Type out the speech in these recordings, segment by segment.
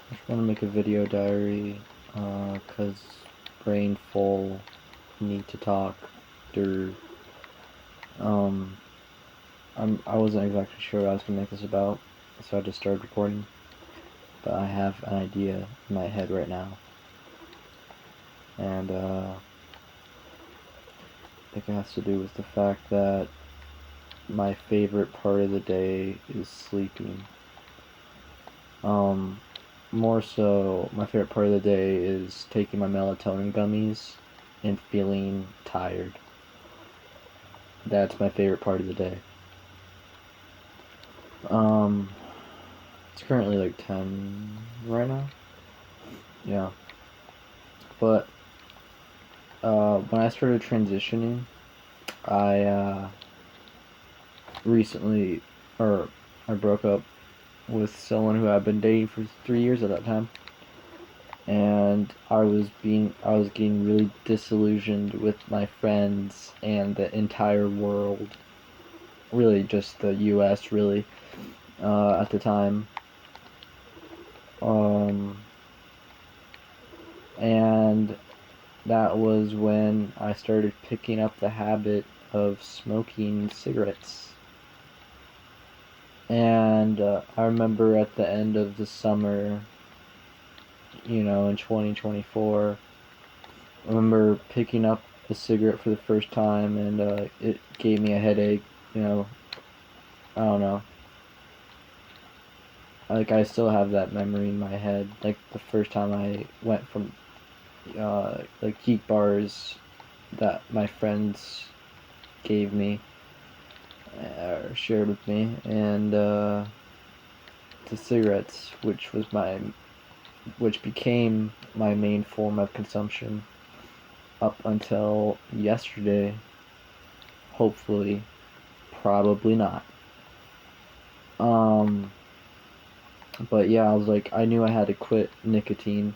I just want to make a video diary, cause brain full, need to talk, der, um, I wasn't exactly sure what I was gonna make this about, so I just started recording, but I have an idea in my head right now, and, I think it has to do with the fact that my favorite part of the day is sleeping. Um, More so, my favorite part of the day is taking my melatonin gummies and feeling tired. That's my favorite part of the day. Um, it's currently like 10 right now. Yeah. But, when I started transitioning, I, recently, or I broke up with someone who I'd been dating for 3 years at that time. And I was getting really disillusioned with my friends and the entire world, really just the US, really, at the time. Um, and that was when I started picking up the habit of smoking cigarettes. And I remember at the end of the summer, in 2024, I remember picking up a cigarette for the first time, and it gave me a headache. You know, I don't know. Like, I still have that memory in my head. Like the first time I went from like geek bars that my friends gave me or shared with me, and to cigarettes, which became my main form of consumption up until yesterday. Hopefully, probably not. Um, but yeah, I was like, I knew I had to quit nicotine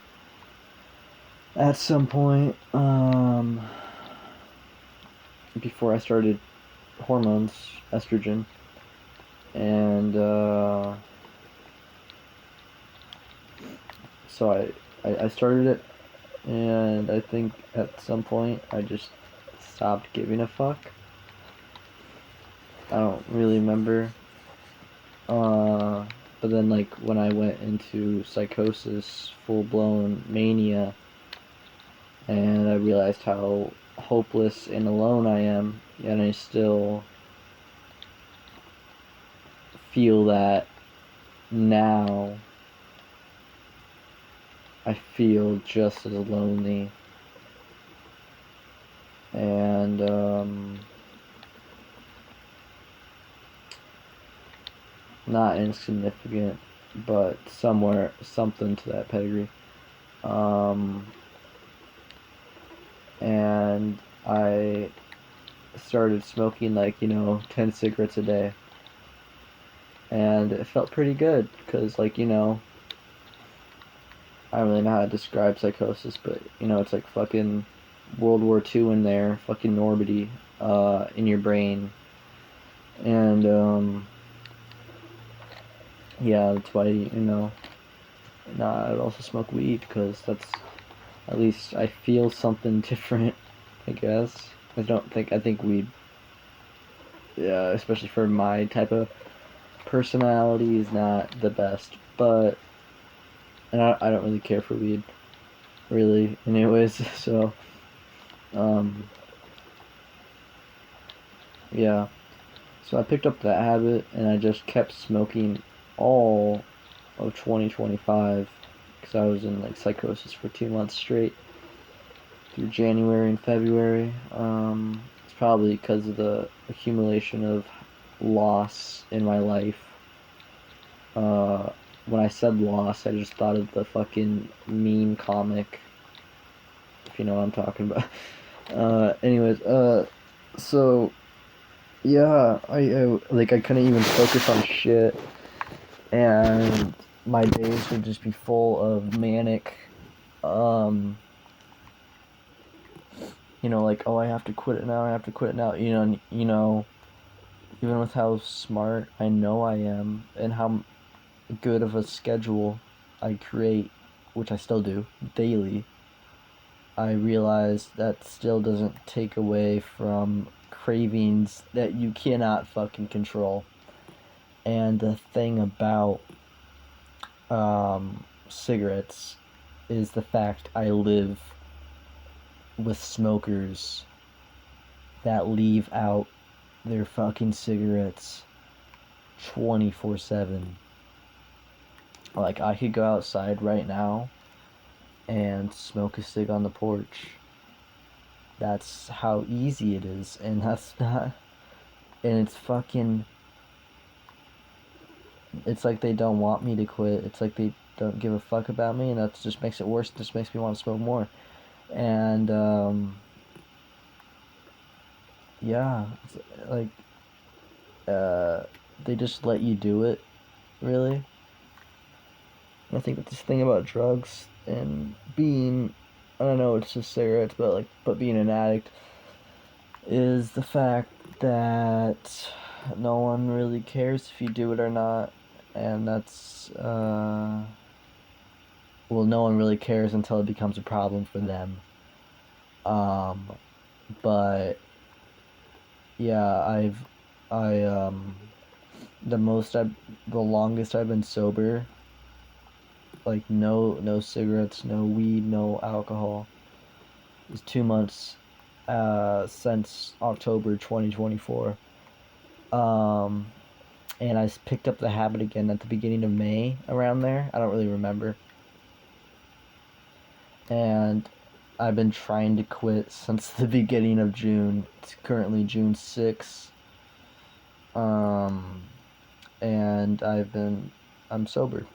at some point. Before I started hormones, estrogen, and so I started it, and I think at some point I just stopped giving a fuck. I don't really remember. Uh, but then, like, when I went into psychosis, full blown mania, and I realized how hopeless and alone I am, and I still feel that now. I feel just as lonely, and not insignificant, but something to that pedigree. Um, and I started smoking, like, 10 cigarettes a day, and it felt pretty good because, like, I don't really know how to describe psychosis, but it's like fucking World War II in there, fucking Normandy, in your brain, and yeah, that's why I would also smoke weed because that's at least I feel something different, I guess. I think weed, yeah, especially for my type of personality, is not the best, but and I don't really care for weed, really, anyways. So, um, yeah. So I picked up that habit, and I just kept smoking all of 2025 because I was in like psychosis for 2 months straight through January and February. It's probably because of the accumulation of loss in my life. Uh, when I said loss, I just thought of the fucking meme comic, if you know what I'm talking about. Anyways, so yeah, I couldn't even focus on shit, and my days would just be full of manic, um, like, oh, I have to quit it now, I have to quit it now, even with how smart I know I am and how good of a schedule I create, which I still do daily, I realize that still doesn't take away from cravings that you cannot fucking control. And the thing about cigarettes is the fact I live with smokers that leave out their fucking cigarettes 24/7. Like, I could go outside right now and smoke a cig on the porch. That's how easy it is, and that's not, and it's fucking, it's like they don't want me to quit. It's like they don't give a fuck about me, and that just makes it worse. It just makes me want to smoke more. And yeah, it's like they just let you do it, really. I think that this thing about drugs and being, I don't know, it's just cigarettes, but being an addict is the fact that no one really cares if you do it or not, and that's well, no one really cares until it becomes a problem for them. Um, but yeah, I the longest I've been sober, like no cigarettes, no weed, no alcohol, is 2 months, since October 2024. Um, and I picked up the habit again at the beginning of May, around there. I don't really remember. And I've been trying to quit since the beginning of June. It's currently June 6th. And I'm sober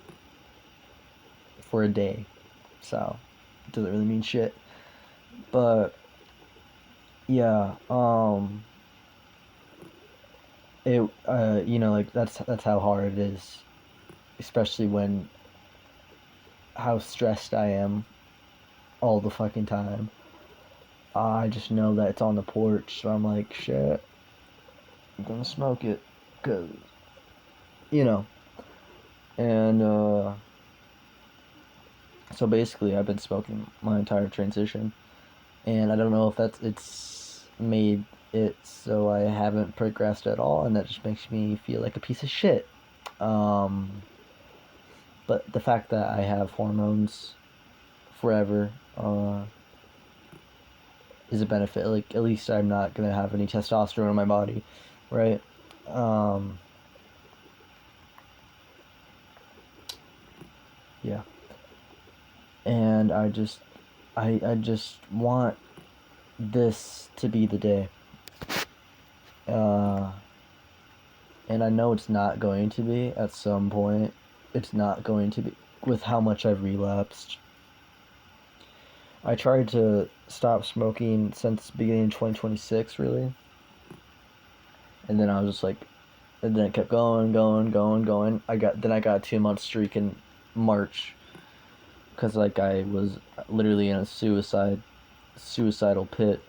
for a day. So, it doesn't really mean shit. But, yeah, like, that's how hard it is. Especially when, how stressed I am all the fucking time. I just know that it's on the porch, so I'm like, shit, I'm gonna smoke it, cause, you know, and, so basically I've been smoking my entire transition, and I don't know if it's made it so I haven't progressed at all, and that just makes me feel like a piece of shit. But the fact that I have hormones forever, is a benefit. Like, at least I'm not gonna have any testosterone in my body, right? Yeah. And I just want this to be the day. And I know it's not going to be at some point. It's not going to be with how much I've relapsed. I tried to stop smoking since beginning of 2026, really. And then I was just like, and then it kept going. I got a 2 month streak in March, because like I was literally in a suicidal pit.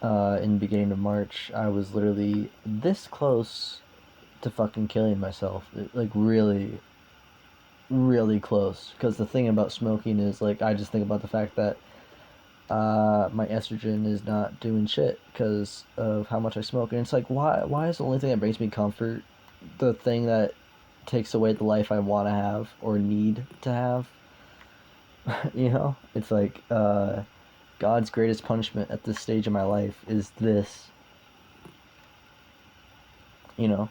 In the beginning of March, I was literally this close to fucking killing myself. Like, really, really close. Because the thing about smoking is, like, I just think about the fact that my estrogen is not doing shit because of how much I smoke. And it's like, why is the only thing that brings me comfort the thing that takes away the life I want to have or need to have? You know? It's like, God's greatest punishment at this stage of my life is this. You know?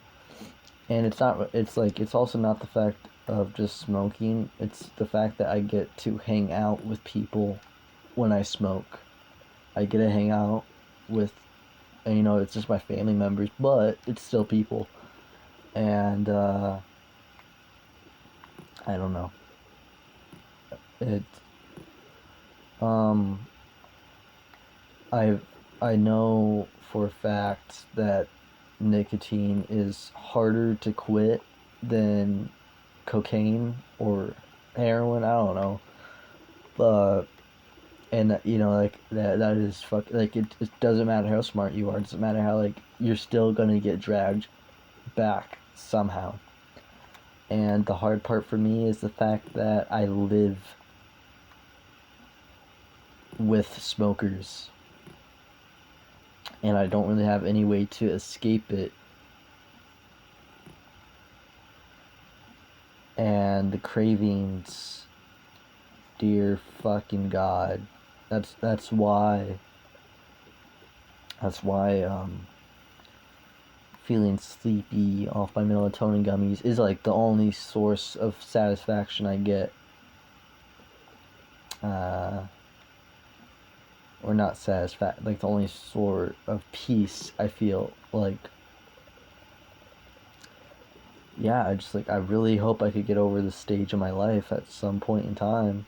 And it's also not the fact of just smoking, it's the fact that I get to hang out with people when I smoke. I get to hang out with, and, it's just my family members, but it's still people. And, I don't know. It, um, I know for a fact that nicotine is harder to quit than cocaine or heroin. I don't know, but and like that is like it doesn't matter how smart you are. It doesn't matter how, like, you're still gonna get dragged back somehow. And the hard part for me is the fact that I live with smokers. And I don't really have any way to escape it. And the cravings, dear fucking God. That's why feeling sleepy off my melatonin gummies is like the only source of satisfaction I get. Or not like the only sort of peace I feel like. Yeah, I really hope I could get over this stage of my life at some point in time.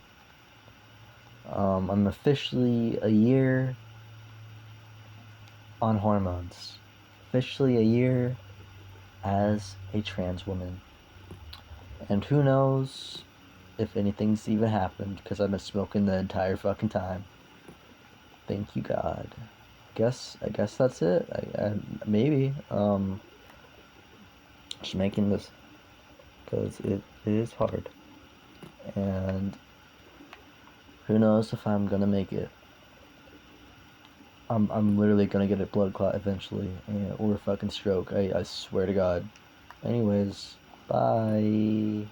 I'm officially a year on hormones. Officially a year as a trans woman. And who knows if anything's even happened, because I've been smoking the entire fucking time. Thank you, God. I guess that's it. Maybe. Just making this because it is hard. And who knows if I'm gonna make it. I'm literally gonna get a blood clot eventually, or a fucking stroke. I swear to God. Anyways, bye.